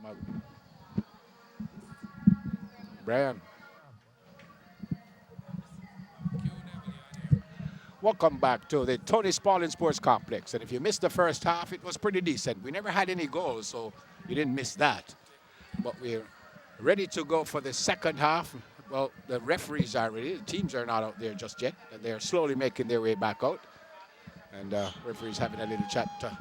him out. Brian. Welcome back to the Tony Spalding Sports Complex. And if you missed the first half, it was pretty decent. We never had any goals, so you didn't miss that. But we're ready to go for the second half. Well, the referees are ready. The teams are not out there just yet. And they're slowly making their way back out. And referees having a little chat to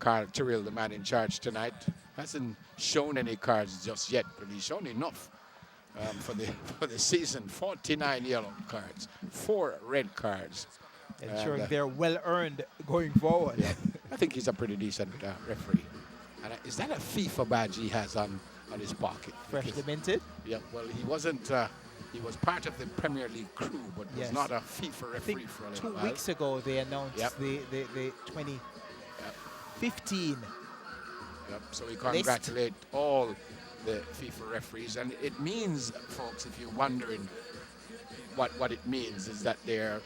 Carl Tyrrell, the man in charge tonight. Hasn't shown any cards just yet, but he's shown enough for the season. 49 yellow cards, 4 red cards. Ensuring they're well earned going forward. Yeah, I think he's a pretty decent referee. And is that a FIFA badge he has on his pocket? Freshly minted? Yeah, well, he wasn't, he was part of the Premier League crew, but was not a FIFA referee for a little while. 2 weeks ago they announced the 2015. Yep, so we congratulate all the FIFA referees. And it means, folks, if you're wondering what it means, is that they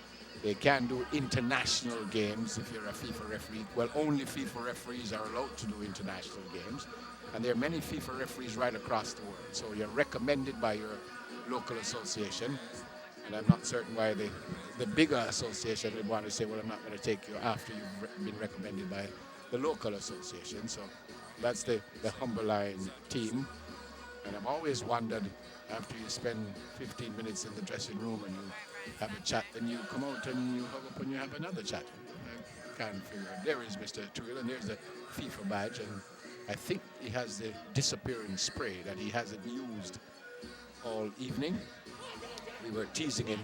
can do international games if you're a FIFA referee. Well, only FIFA referees are allowed to do international games. And there are many FIFA referees right across the world. So you're recommended by your local association. And I'm not certain why the bigger association would want to say, well, I'm not going to take you after you've been recommended by the local association. So that's the Humberline team. And I've always wondered, after you spend 15 minutes in the dressing room and you have a chat, then you come out and you hug up and you have another chat. I can't figure it. There is Mr. Tyrrell, and there's the FIFA badge, and I think he has the disappearing spray that he hasn't used all evening. We were teasing him,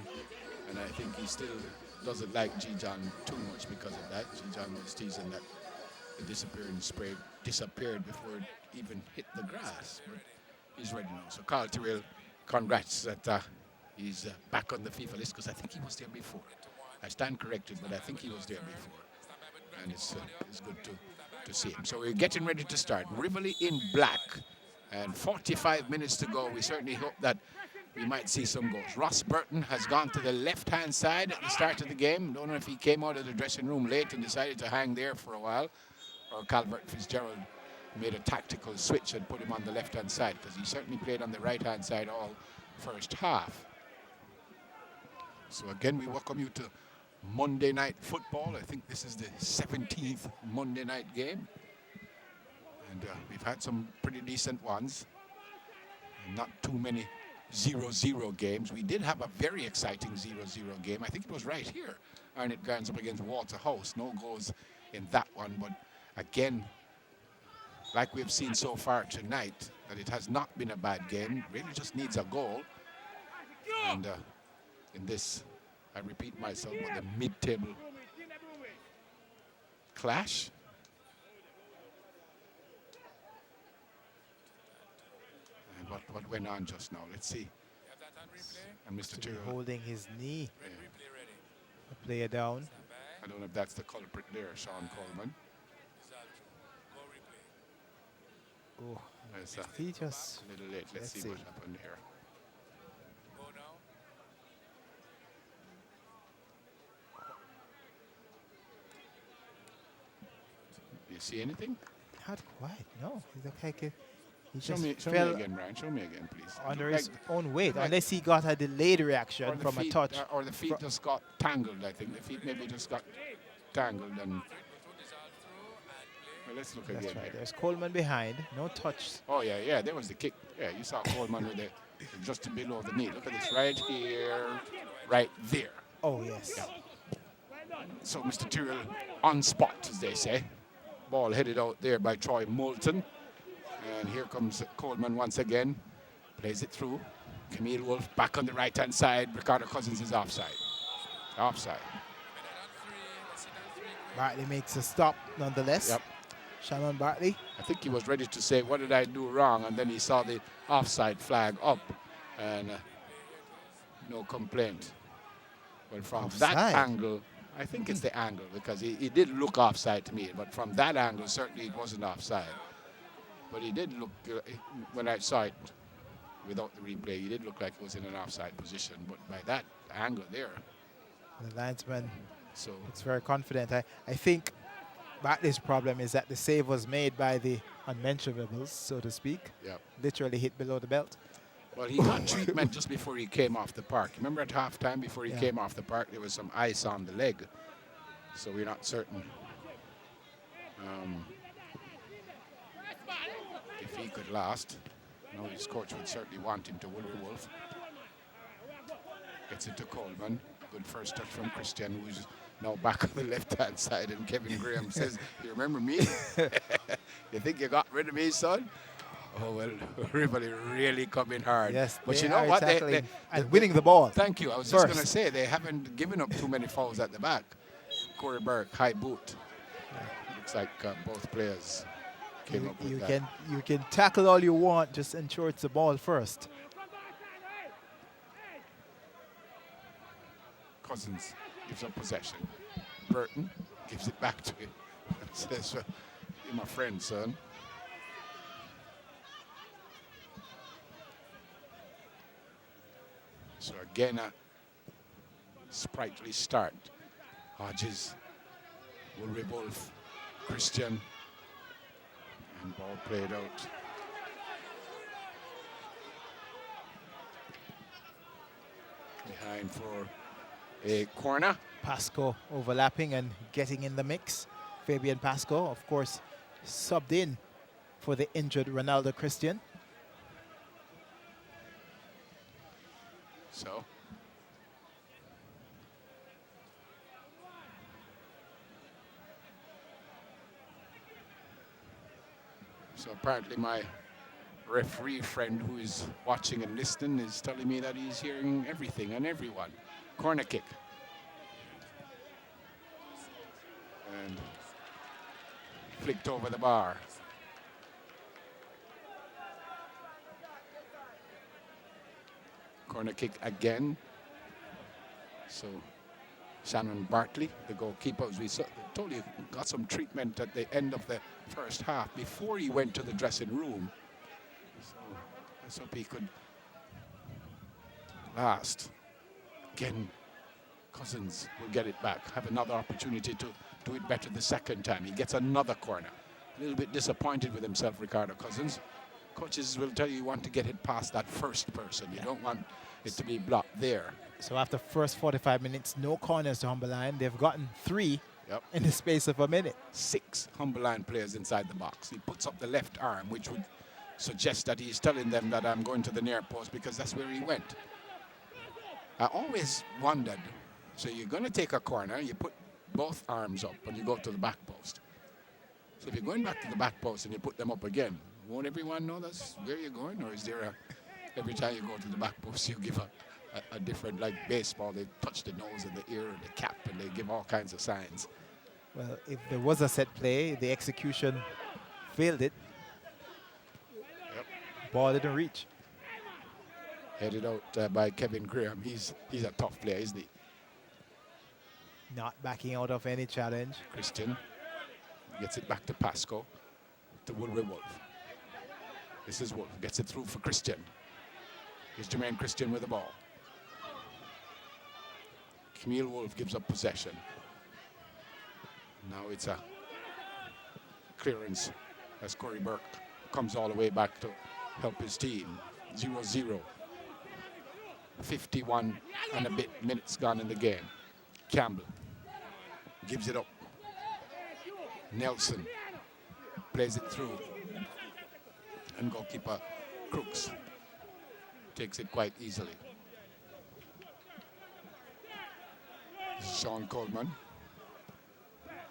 and I think he still doesn't like G-John too much because of that. G-John was teasing that the disappearing spray disappeared before it even hit the grass. But he's ready now. So Carl Tyrrell, congrats that he's back on the FIFA list, because I think he was there before. I stand corrected, but I think he was there before. And it's good to see him. So we're getting ready to start. Rivoli in black, and 45 minutes to go. We certainly hope that we might see some goals. Ross Burton has gone to the left-hand side at the start of the game. Don't know if he came out of the dressing room late and decided to hang there for a while, or Calvert Fitzgerald made a tactical switch and put him on the left-hand side, because he certainly played on the right-hand side all first half. So again, we welcome you to Monday Night Football. I think this is the 17th Monday night game. And we've had some pretty decent ones. Not too many 0-0 games. We did have a very exciting 0-0 game. I think it was right here. Arnett Gardens up against Waterhouse. No goals in that one. But again, like we've seen so far tonight, that it has not been a bad game. Really just needs a goal. And in this, I repeat myself, but the mid-table clash. And what went on just now? Let's see. And Mr. Tyrrell Holding his knee. A player down. I don't know if that's the culprit there, Sean Coleman. Oh, It's he just... a little late. Let's see what happened here. Do you see anything? Not quite, no. He looked like he Show just me fell again, Brian. Show me again, please. under Like- his own weight, like- unless he got a delayed or reaction the from a feet- touch. Or the feet just got tangled, I think. The feet maybe just got tangled. And well, let's look That's again right. here. There's Coleman behind. No touch. Oh, yeah, there was the kick. Yeah, you saw Coleman with the just below the knee. Look at this right here, right there. Oh, yes. So Mr. Tyrrell on spot, as they say. Ball headed out there by Troy Moulton. And here comes Coleman once again. Plays it through. Camille Wolf back on the right-hand side. Ricardo Cousins is offside. Offside. Bartley makes a stop nonetheless. Yep. Shannon Bartley. I think he was ready to say, what did I do wrong? And then he saw the offside flag up. And no complaint. Well, from Offside. that angle, I think it's the angle, because he did look offside to me. But from that angle, certainly it wasn't offside. But he did look, when I saw it without the replay, he did look like he was in an offside position. But by that angle there. The linesman So looks very confident. I think Bartley's problem is that the save was made by the unmentionables, so to speak. Yep. Literally hit below the belt. Well, he got treatment just before he came off the park. Remember at halftime, before he Yeah. came off the park, there was some ice on the leg. So we're not certain if he could last. No, his coach would certainly want him to. Willie Wolf gets it to Coleman. Good first touch from Christian, who's now back on the left-hand side. And Kevin Graham says, "You remember me? You think you got rid of me, son?" Oh, well, Rivoli really coming hard. Yes, but they you know are what? tackling and winning the ball. Thank you. I was just going to say, they haven't given up too many fouls at the back. Corey Burke, high boot. Looks like both players came up with that. You can tackle all you want, just ensure it's the ball first. Cousins gives up possession. Burton gives it back to him. Says, "You're my friend, son." So again, a sprightly start. Hodges will revolve Christian. And ball played out. Behind for a corner. Pasco overlapping and getting in the mix. Fabian Pasco, of course, subbed in for the injured Ronaldo Christian. So apparently my referee friend who is watching and listening is telling me that he's hearing everything and everyone. Corner kick. And flicked over the bar. Corner kick again. So Shannon Bartley, the goalkeeper, as we told you, got some treatment at the end of the first half before he went to the dressing room. So let's hope he could last. Again, Cousins will get it back, have another opportunity to do it better the second time. He gets another corner. A little bit disappointed with himself, Ricardo Cousins. Coaches will tell you want to get it past that first person. You don't want it to be blocked there. So after first 45 minutes, no corners to Humberline. They've gotten 3 in the space of a minute. 6 Humberline players inside the box. He puts up the left arm, which would suggest that he's telling them that I'm going to the near post because that's where he went. I always wondered, so you're going to take a corner, you put both arms up and you go to the back post. So if you're going back to the back post and you put them up again, won't everyone know that's where you're going? Or is there every time you go to the back post, you give a different, like baseball, they touch the nose and the ear and the cap and they give all kinds of signs. Well, if there was a set play, the execution failed it. Ball didn't reach. Headed out by Kevin Graham. He's a tough player, isn't he? Not backing out of any challenge. Christian gets it back to Pasco, to Wilbur Wolf. This is Wolf, gets it through for Christian. Here's Jermaine Christian with the ball. Camille Wolf gives up possession. Now it's a clearance as Corey Burke comes all the way back to help his team. 0-0. 51 and a bit minutes gone in the game. Campbell gives it up. Nelson plays it through. And goalkeeper Crooks takes it quite easily. Sean Coleman.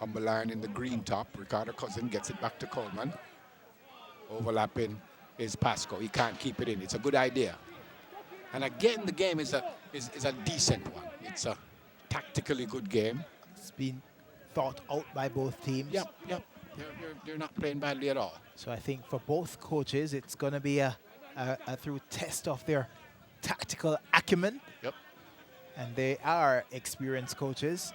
Humberline in the green top. Ricardo Cousin gets it back to Coleman. Overlapping is Pasco. He can't keep it in. It's a good idea. And again, the game is a decent one. It's a tactically good game. It's been thought out by both teams. Yep. They're not playing badly at all. So I think for both coaches, it's going to be a through test of their tactical acumen. Yep. And they are experienced coaches.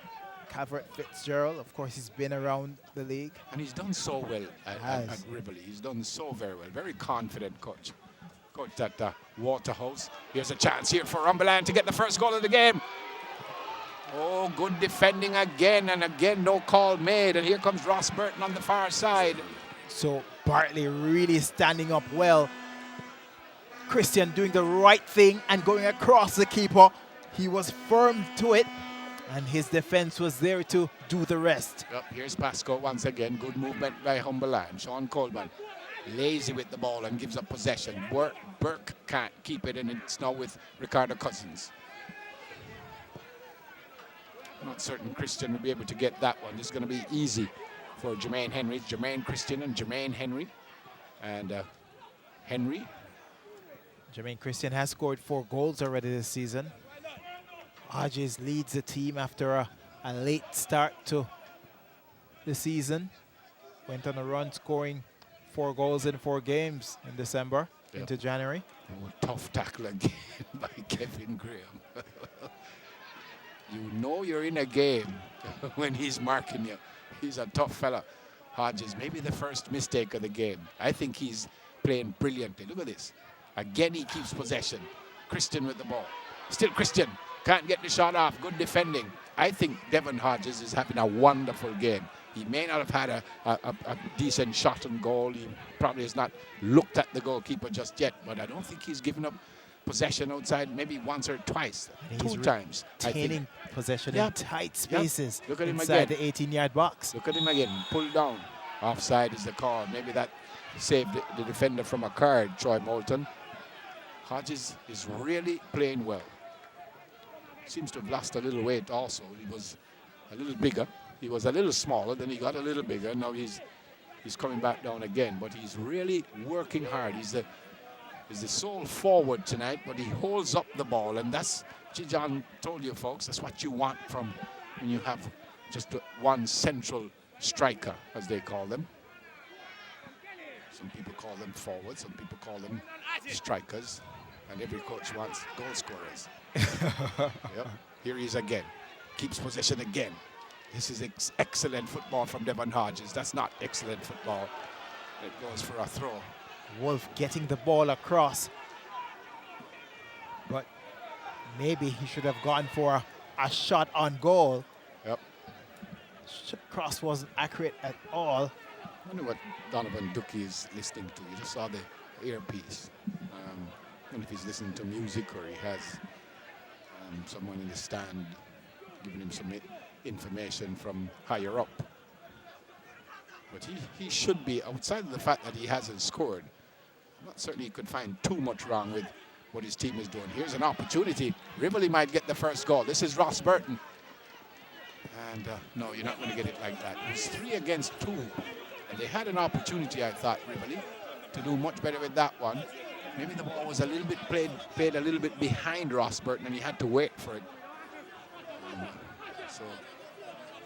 Calvert Fitzgerald, of course, he's been around the league. And he's done so well at Rivoli. He's done so very well. Very confident coach. Coach at Waterhouse. Here's a chance here for Humberline to get the first goal of the game. Oh, good defending again. And again, no call made. And here comes Ross Burton on the far side. So Bartley really standing up well. Christian doing the right thing and going across the keeper. He was firm to it, and his defense was there to do the rest. Yep, here's Pasco once again. Good movement by Humberland. Sean Coleman lazy with the ball and gives up possession. Burke can't keep it, and it's now with Ricardo Cousins. Not certain Christian will be able to get that one. It's going to be easy for Jermaine Henry. Jermaine Christian and Jermaine Henry. And Henry. Jermaine Christian has scored 4 goals already this season. Hodges leads the team after a late start to the season. Went on a run scoring 4 goals in 4 games in December into January. Oh, tough tackle again by Kevin Graham. You know you're in a game when he's marking you. He's a tough fella. Hodges, maybe the first mistake of the game. I think he's playing brilliantly. Look at this. Again, he keeps possession. Christian with the ball. Still Christian. Can't get the shot off. Good defending. I think Devon Hodges is having a wonderful game. He may not have had a decent shot on goal. He probably has not looked at the goalkeeper just yet. But I don't think he's given up possession outside maybe once or twice. 2 times. Retaining possession in tight spaces Look at him inside again. the 18-yard box. Look at him again. Pulled down. Offside is the call. Maybe that saved the defender from a card, Troy Moulton. Hodges is really playing well. Seems to have lost a little weight also. He was a little bigger. He was a little smaller, then he got a little bigger. Now he's coming back down again, but he's really working hard. He's the sole forward tonight, but he holds up the ball, and that's, John told you folks, that's what you want from when you have just one central striker, as they call them. Some people call them forwards, some people call them strikers, and every coach wants goal scorers. Yep. Here he is again. Keeps possession again. This is excellent football from Devon Hodges. That's not excellent football. It goes for a throw. Wolf getting the ball across. But maybe he should have gone for a shot on goal. Yep. Cross wasn't accurate at all. I wonder what Donovan Ducky is listening to. You just saw the earpiece. I wonder if he's listening to music or he has someone in the stand giving him some information from higher up. But he should be, outside of the fact that he hasn't scored, I'm not certain he could find too much wrong with what his team is doing. Here's an opportunity. Rivoli might get the first goal. This is Ross Burton. And no, you're not going to get it like that. It was 3 against 2. And they had an opportunity, I thought, Rivoli, to do much better with that one. Maybe the ball was a little bit played a little bit behind Ross Burton, and he had to wait for it. So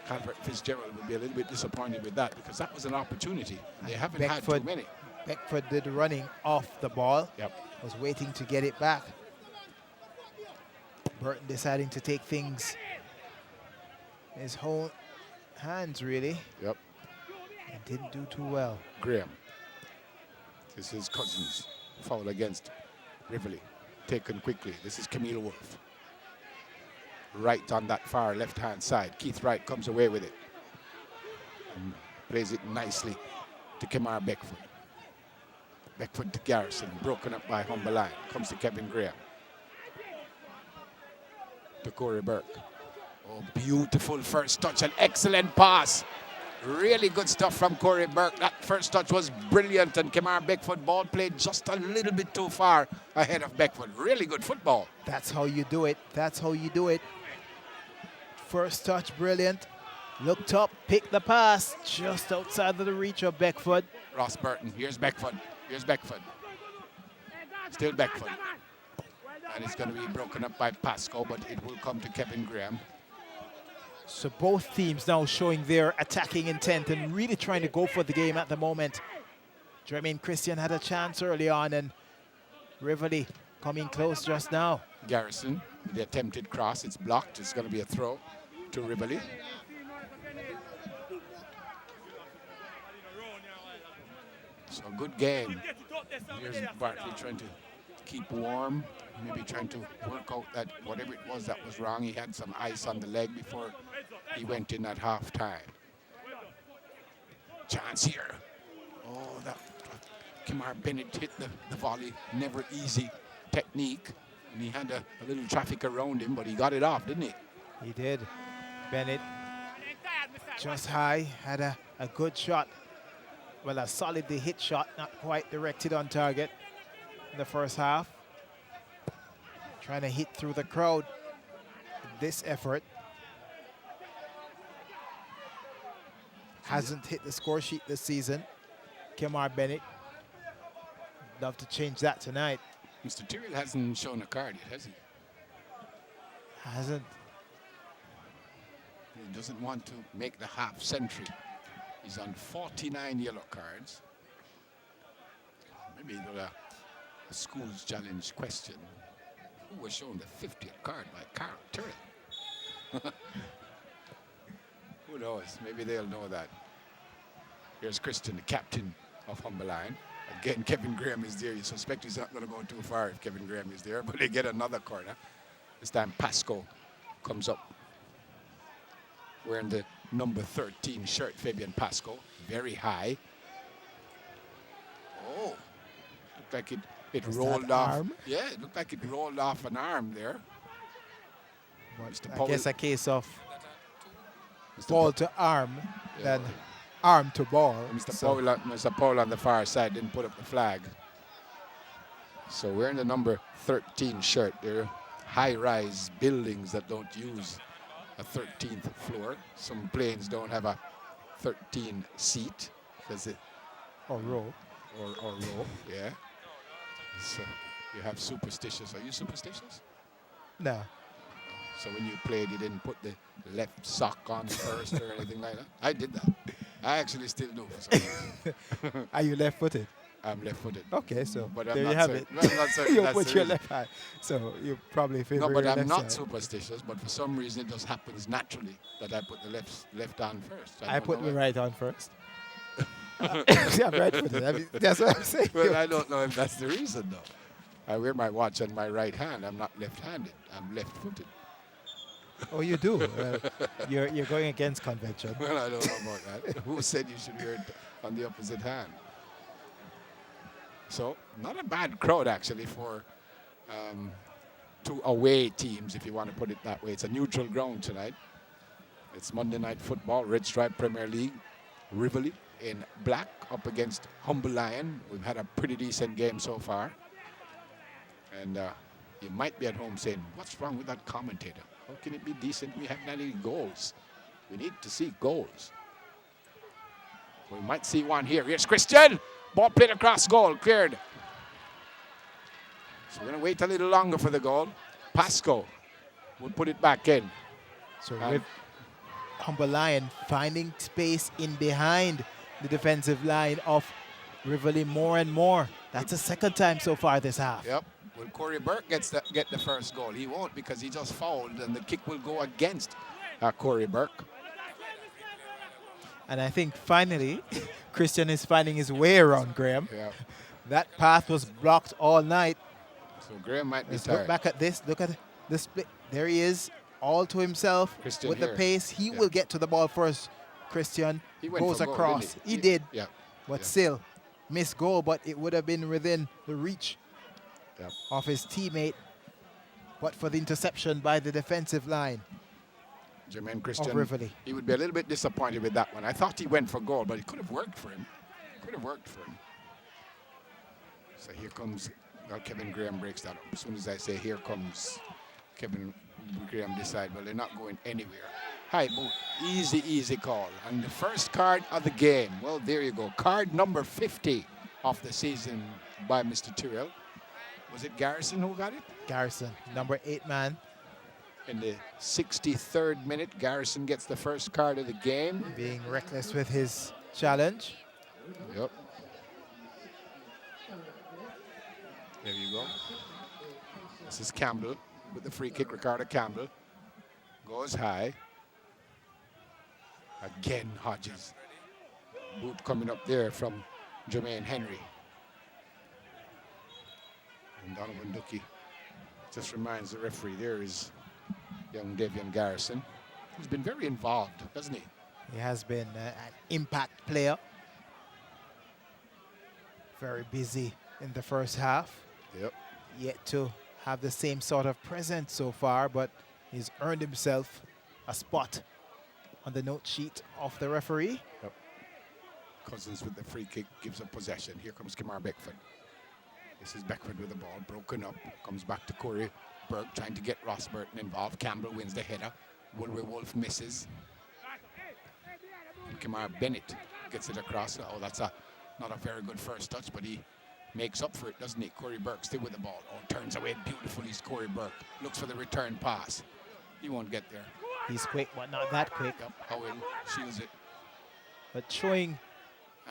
Calvert Fitzgerald would be a little bit disappointed with that because that was an opportunity. They haven't had too many. Beckford did running off the ball. Yep. Was waiting to get it back. Burton deciding to take things in his whole hands, really. Yep. And didn't do too well. Graham. This is Cousins. Foul against Rivoli. Taken quickly. This is Camille Wolf. Right on that far left-hand side. Keith Wright comes away with it. And plays it nicely to Kemar Beckford. Beckford to Garrison. Broken up by Humberland. Comes to Kevin Graham. To Corey Burke. Oh, beautiful first touch. An excellent pass. Really good stuff from Corey Burke. That first touch was brilliant, and Kemar Beckford ball played just a little bit too far ahead of Beckford. Really good football. That's how you do it. That's how you do it. First touch, brilliant. Looked up, picked the pass, just outside of the reach of Beckford. Ross Burton. Here's Beckford. Here's Beckford. Still Beckford. And it's going to be broken up by Pasco, but it will come to Kevin Graham. So both teams now showing their attacking intent and really trying to go for the game at the moment. Jermaine Christian had a chance early on, and Rivoli coming close just now. Garrison, the attempted cross, it's blocked. It's going to be a throw to Rivoli. So a good game. Here's Bartley trying to keep warm, maybe trying to work out that whatever it was that was wrong. He had some ice on the leg before he went in at halftime. Chance here. Oh, that Kimar Bennett hit the volley. Never easy technique. And he had a little traffic around him, but he got it off, didn't he? He did. Bennett just high, had a good shot. Well, a solidly hit shot, not quite directed on target in the first half. Trying to hit through the crowd in this effort. Hasn't hit the score sheet this season. Kemar Bennett. Love to change that tonight. Mr. Tyrrell hasn't shown a card yet, has he? Hasn't. He doesn't want to make the half century. He's on 49 yellow cards. Maybe a school's challenge question. Who was shown the 50th card by Carl Tyrrell? Who knows? Maybe they'll know that. Here's Christian, the captain of Humberline. Again, Kevin Graham is there. You suspect he's not going to go too far if Kevin Graham is there, but they get another corner. This time Pasco comes up wearing the number 13 shirt, Fabian Pasco. Very high. Oh, looked like it rolled off. Arm? Yeah, it looked like it rolled off an arm there. I guess a case of Mr. ball to arm Yeah. than arm to ball. Mr. Paul on the far side didn't put up the flag. So wearing the number 13 shirt. They're high-rise buildings that don't use a 13th floor. Some planes don't have a 13 seat. Does it? Or row. Or row, yeah. So you have superstitious. Are you superstitious? No. So when you played, you didn't put the left sock on first or anything like that? I did that. I actually still do for some reason. Are you left-footed? I'm left-footed. Okay, so But there I'm you not have certain. it. No, I'm not certain You that's put the your reason. left hand. So you probably favor No, but your I'm left not side. superstitious, but for some reason it just happens naturally that I put the left on first. I don't put know my why. right on first. I'm right-footed. I mean, that's what I'm saying. Well, I don't know if that's the reason, though. I wear my watch on my right hand. I'm not left-handed. I'm left-footed. Oh, you do? Well, you're going against convention. Well, I don't know about that. Who said you should wear it on the opposite hand? So, not a bad crowd, actually, for two away teams, if you want to put it that way. It's a neutral ground tonight. It's Monday Night Football, Red Stripe Premier League, Rivoli in black up against Humble Lion. We've had a pretty decent game so far. And you might be at home saying, what's wrong with that commentator? How can it be decent? We haven't had any goals. We need to see goals. We might see one here. Here's Christian. Ball played across goal. Cleared. So we're going to wait a little longer for the goal. Pasco will put it back in. So with Humble Lion finding space in behind the defensive line of Rivoli more and more. That's the second time so far this half. Yep. Will Corey Burke get the first goal? He won't because he just fouled and the kick will go against Corey Burke. And I think finally, Christian is finding his way around Graham. Yeah. That path was blocked all night. So Graham might be Let's tired. look back at this. Look at the split. There he is, all to himself Christian with here. the pace. He Yeah. will get to the ball first. Christian He went goes for goal, across. didn't He did, Yeah. but Yeah. still missed goal. But it would have been within the reach Yep. of his teammate. But for the interception by the defensive line Jermaine of Christian, Rivoli. he would be a little bit disappointed with that one. I thought he went for goal, but it could have worked for him. Could have worked for him. So here comes, well, Kevin Graham breaks that up. As soon as I say here comes, Kevin Graham decide, well, they're not going anywhere. High boot, easy, easy call. And the first card of the game, well, there you go. Card number 50 of the season by Mr. Tyrrell. Was it Garrison who got it? Garrison, number 8 man. In the 63rd minute, Garrison gets the first card of the game. Being reckless with his challenge. Yep. There you go. This is Campbell with the free kick. Ricardo Campbell goes high. Again, Hodges. Boot coming up there from Jermaine Henry. And Donovan Ducky just reminds the referee there is young Devian Garrison, who's been very involved, hasn't he? He has been an impact player. Very busy in the first half. Yep. Yet to have the same sort of presence so far, but he's earned himself a spot on the note sheet of the referee. Yep. Cousins with the free kick gives up possession. Here comes Kamar Beckford. This is Beckford with the ball, broken up. Comes back to Corey Burke, trying to get Ross Burton involved. Campbell wins the header. Woolway Wolf misses. And Kamar Bennett gets it across. Oh, that's not a very good first touch, but he makes up for it, doesn't he? Corey Burke still with the ball. Oh, turns away beautifully. Corey Burke looks for the return pass. He won't get there. He's quick, but not that quick. Yep. Howell shields it. But showing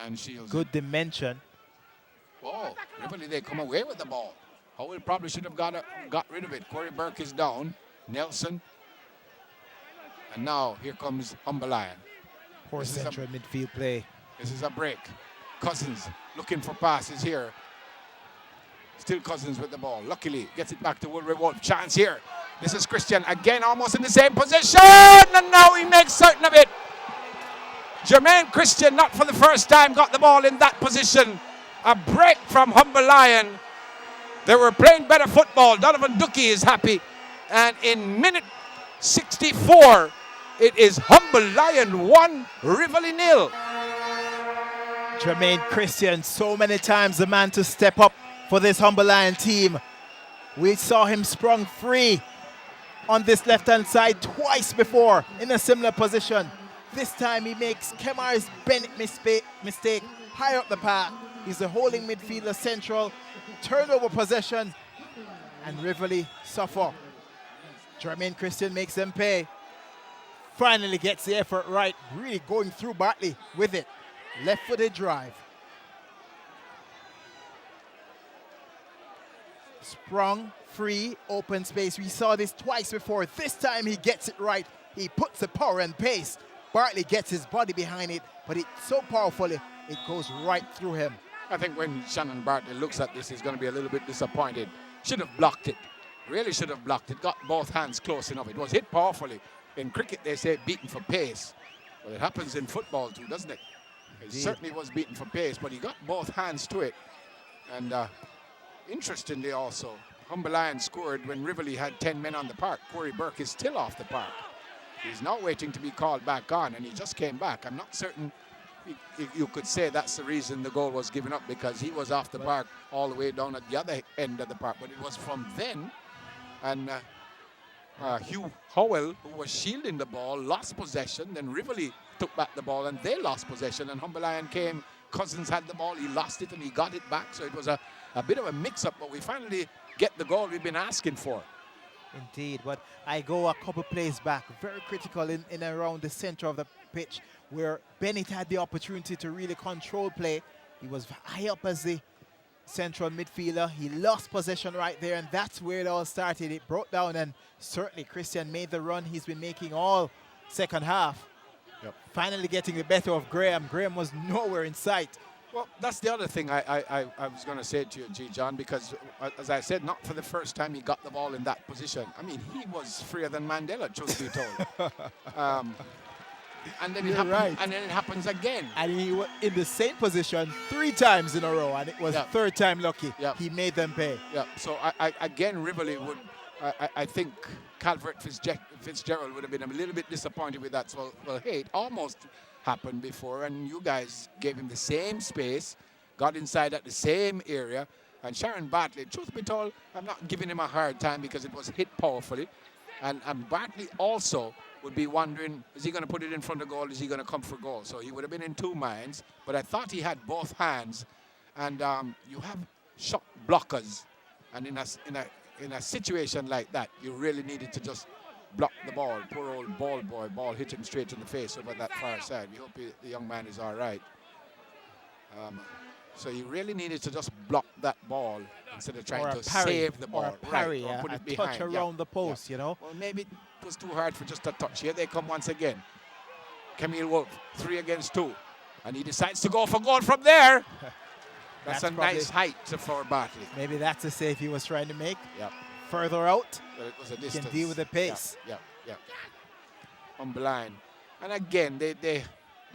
And shields good it. dimension. Oh, Rivoli, they come away with the ball. Howell probably should have got rid of it. Corey Burke is down. Nelson. And now here comes Humber Lion. Poor central midfield play. This is a break. Cousins looking for passes here. Still Cousins with the ball. Luckily, gets it back to Woolway Wolf. Chance here. This is Christian again, almost in the same position. And now he makes certain of it. Jermaine Christian, not for the first time, got the ball in that position. A break from Humber Lion. They were playing better football. Donovan Ducky is happy. And in minute 64, it is Humber Lion 1, Rivoli 0. Jermaine Christian, so many times the man to step up for this Humber Lion team. We saw him sprung free on this left-hand side twice before in a similar position. This time he makes Kemar's Bennett mistake high up the path. He's a holding midfielder central, turnover possession, and Rivoli suffer. Jermaine Christian makes them pay. Finally gets the effort right, really going through Bartley with it. Left-footed drive. Sprung, free, open space. We saw this twice before. This time he gets it right. He puts the power and pace. Bartley gets his body behind it, but it's so powerfully, it goes right through him. I think when Shannon Bartley looks at this, he's going to be a little bit disappointed. Should have blocked it. Really should have blocked it. Got both hands close enough. It was hit powerfully. In cricket, they say beaten for pace. Well, it happens in football too, doesn't it? It certainly was beaten for pace, but he got both hands to it. And interestingly also, Humber Lion scored when Rivoli had 10 men on the park. Corey Burke is still off the park. He's now waiting to be called back on, and he just came back. I'm not certain you could say that's the reason the goal was given up, because he was off the park all the way down at the other end of the park. But it was from then, and Hugh Howell, who was shielding the ball, lost possession. Then Rivoli took back the ball, and they lost possession. And Humber Lion came. Cousins had the ball. He lost it, and he got it back. So it was a bit of a mix-up, but we finally get the goal we've been asking for. Indeed, but I go a couple plays back, very critical in around the center of the pitch, where Bennett had the opportunity to really control play. He was high up as the central midfielder. He lost possession right there, and that's where it all started. It broke down, and certainly Christian made the run he's been making all second half. Yep. Finally getting the better of Graham. Graham was nowhere in sight. Well, that's the other thing I was going to say to you, G. John, because as I said, not for the first time he got the ball in that position. I mean, he was freer than Mandela, truth be told. And then it happens again. And he was in the same position 3 times in a row, and it was third time lucky. He made them pay. Yeah. So again, Rivoli would. I think Calvert Fitzgerald would have been a little bit disappointed with that. So, well, hey, it almost happened before, and you guys gave him the same space, got inside at the same area, and Sharon Bartley, truth be told, I'm not giving him a hard time because it was hit powerfully, and Bartley also would be wondering, is he going to put it in front of goal, is he going to come for goal? So he would have been in 2 minds, but I thought he had both hands, and you have shot blockers, and in a situation like that, you really needed to just block the ball. Poor old ball hit him straight in the face over that far side. We hope the young man is all right. So you really needed to just block that ball instead of trying to save the ball. Or a parry, or put it a behind. touch around the post, you know. Well, maybe it was too hard for just a touch. Here they come once again. Camille Wolf, 3 against 2. And he decides to go for goal from there. That's a nice height for Bartley. Maybe that's the save he was trying to make. Yep. Further out, but it was a distance. Can deal with the pace. Yeah. On blind. And again, they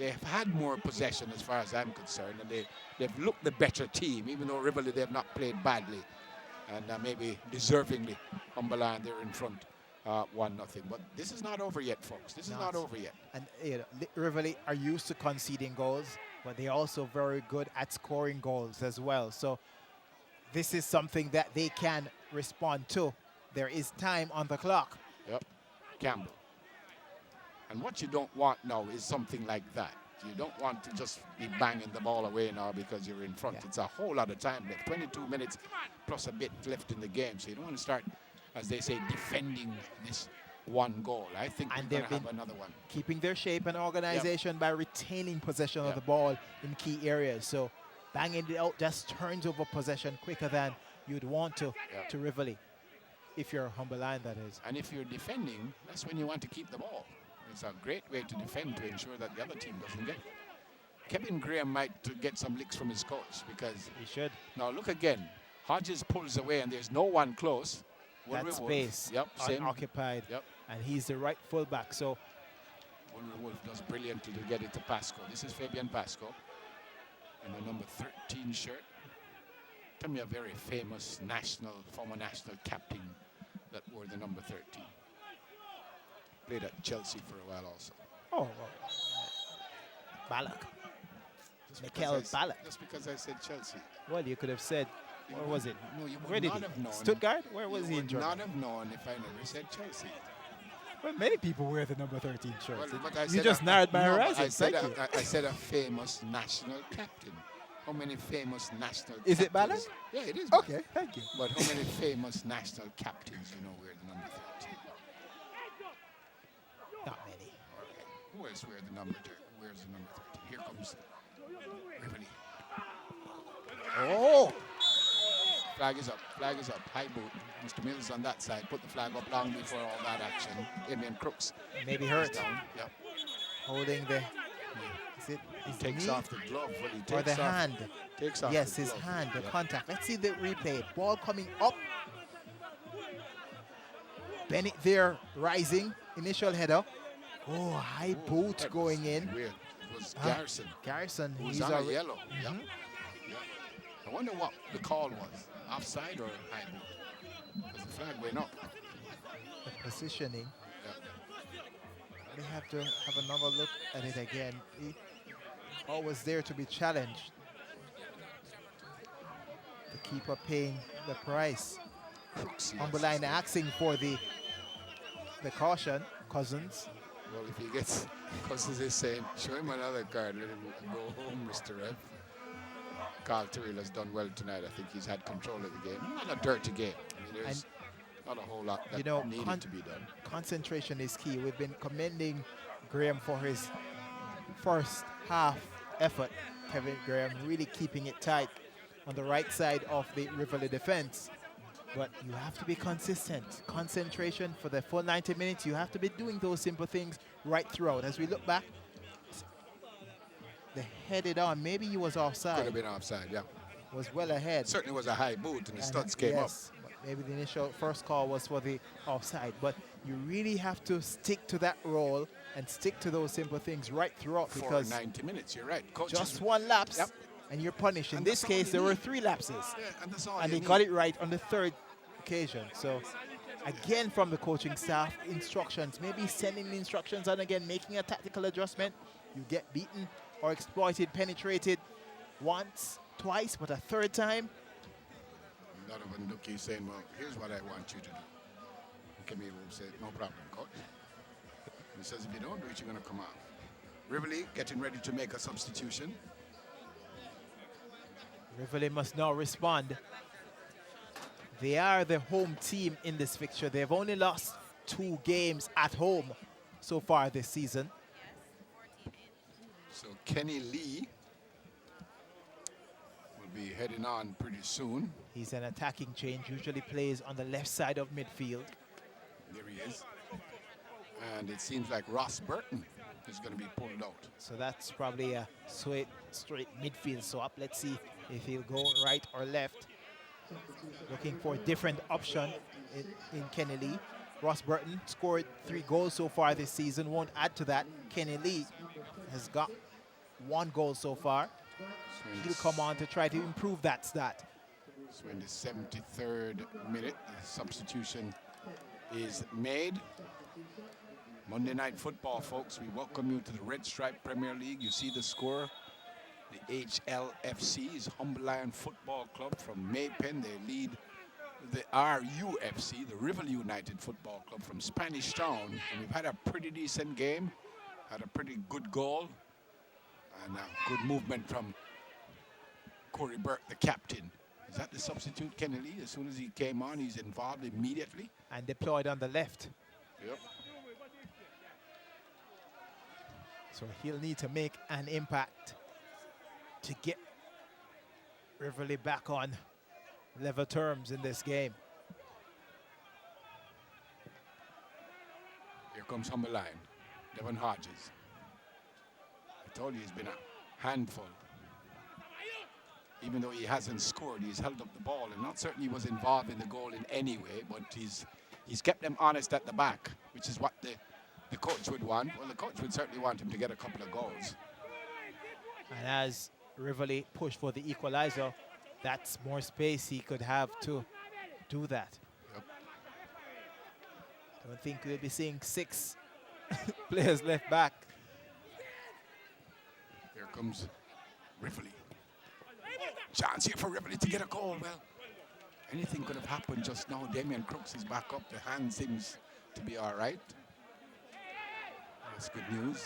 they've had more possession as far as I'm concerned, and they've looked the better team, even though Rivoli they've not played badly, and maybe deservingly, Humberland they're in front 1-0. But this is not over yet, folks. This is not over yet. And Rivoli are used to conceding goals, but they're also very good at scoring goals as well. So this is something that they can respond to. There is time on the clock. Yep, Campbell. And what you don't want now is something like that. You don't want to just be banging the ball away now because you're in front. Yeah. It's a whole lot of time left. 22 minutes plus a bit left in the game. So you don't want to start, as they say, defending this one goal. I think they're going to have another one. Keeping their shape and organization by retaining possession of the ball in key areas. So banging it out just turns over possession quicker than you'd want to Rivoli. If you're Humberland, that is. And if you're defending, that's when you want to keep the ball. It's a great way to defend to ensure that the other team doesn't get it. Kevin Graham might get some licks from his coach because he should. Now look again. Hodges pulls away and there's no one close. That space unoccupied. Yep. And he's the right fullback. So Wolf does brilliantly to get it to Pasco. This is Fabian Pasco in the number 13 shirt. Tell me a very famous former national captain that wore the number 13. Played at Chelsea for a while also. Oh, Ballack. Mikel Ballack. Just because I said Chelsea. Well, you could have said, where was it? No, you where would did not he? have known. Stuttgart? Where was he in Germany? You would not have known if I never said Chelsea. Well, many people wear the number 13 shirt. Well, you just narrowed my horizon. I said a famous national captain. How many famous national Is it Ballack? Yeah, it is. Okay, thank you. But how many famous national captains wear the number 13? Not many. Okay. Who else wears the number 13? Here comes Rivoli. Oh! Flag is up. High boot. Mr. Mills on that side. Put the flag up long before all that action. Damien Crooks. Maybe hurt. Yep. Holding the... He takes off the glove. Or the hand. Takes off yes, his hand, the contact. Let's see the replay. Ball coming up. Bennett there, rising. Initial header. Oh, high boot going in. Weird. It was Garrison. Garrison. He's on a yellow. Yep. I wonder what the call was. Offside or high boot? Because the flag went up. The positioning. They have to have another look at it again. He always there to be challenged. The keeper paying the price. Humberline asking for the caution. Cousins. Well, if he gets, Cousins is saying, show him another card, let him go home, Mr. Rev. Carl Tyrrell has done well tonight. I think he's had control of the game. Not a dirty game. I mean, there's not a whole lot that needed to be done. Concentration is key. We've been commending Graham for his first half effort. Kevin Graham really keeping it tight on the right side of the Rivoli defense. But you have to be consistent. Concentration for the full 90 minutes. You have to be doing those simple things right throughout. As we look back, the headed on. Maybe he was offside. Could have been offside, yeah. Was well ahead. Certainly was a high boot and the studs came up. But maybe the initial first call was for the offside. But you really have to stick to that role and stick to those simple things right throughout. For 90 minutes, you're right. Coaches just one lapse. And you're punished. In this case, there were 3 lapses. Yeah, and they got it right on the 3rd occasion. So, again, from the coaching staff, instructions. Maybe sending the instructions and again, making a tactical adjustment. You get beaten or exploited, penetrated once, twice, but a 3rd time. Donovan Ducky saying, well, here's what I want you to do. Kemi will say, no problem, coach. He says, if you don't do it, you're going to come out. Rivoli getting ready to make a substitution. Rivoli must now respond. They are the home team in this fixture. They've only lost 2 games at home so far this season. So Kenny Lee will be heading on pretty soon. He's an attacking change, usually plays on the left side of midfield. There he is. And it seems like Ross Burton is going to be pulled out. So that's probably a straight midfield swap. Let's see if he'll go right or left. Looking for a different option in Kenny Lee. Ross Burton scored 3 goals so far this season. Won't add to that. Kenny Lee has got 1 goal so far. He'll come on to try to improve that stat. So in the 73rd minute, the substitution is made. Monday Night Football, folks. We welcome you to the Red Stripe Premier League. You see the score. The HLFC is Humble Lion Football Club from Maypen. They lead the RUFC, the Rivoli United Football Club from Spanish Town. And we've had a pretty decent game. Had a pretty good goal. And a good movement from Corey Burke, the captain. Is that the substitute, Kenny Lee? As soon as he came on, he's involved immediately. And deployed on the left. Yep. So he'll need to make an impact to get Rivoli back on level terms in this game. Here comes Humble Lion, Devon Hodges. I told you he's been a handful. Even though he hasn't scored, he's held up the ball, and not certainly was involved in the goal in any way, but he's kept them honest at the back, which is what the coach would want. Well, the coach would certainly want him to get a couple of goals. And as Rivoli pushed for the equalizer, that's more space he could have to do that. Yep. I don't think we'll be seeing 6 players left back. Here comes Rivoli. Chance here for Rivoli to get a goal. Well, anything could have happened just now. Damian Crooks is back up. The hand seems to be all right. That's good news.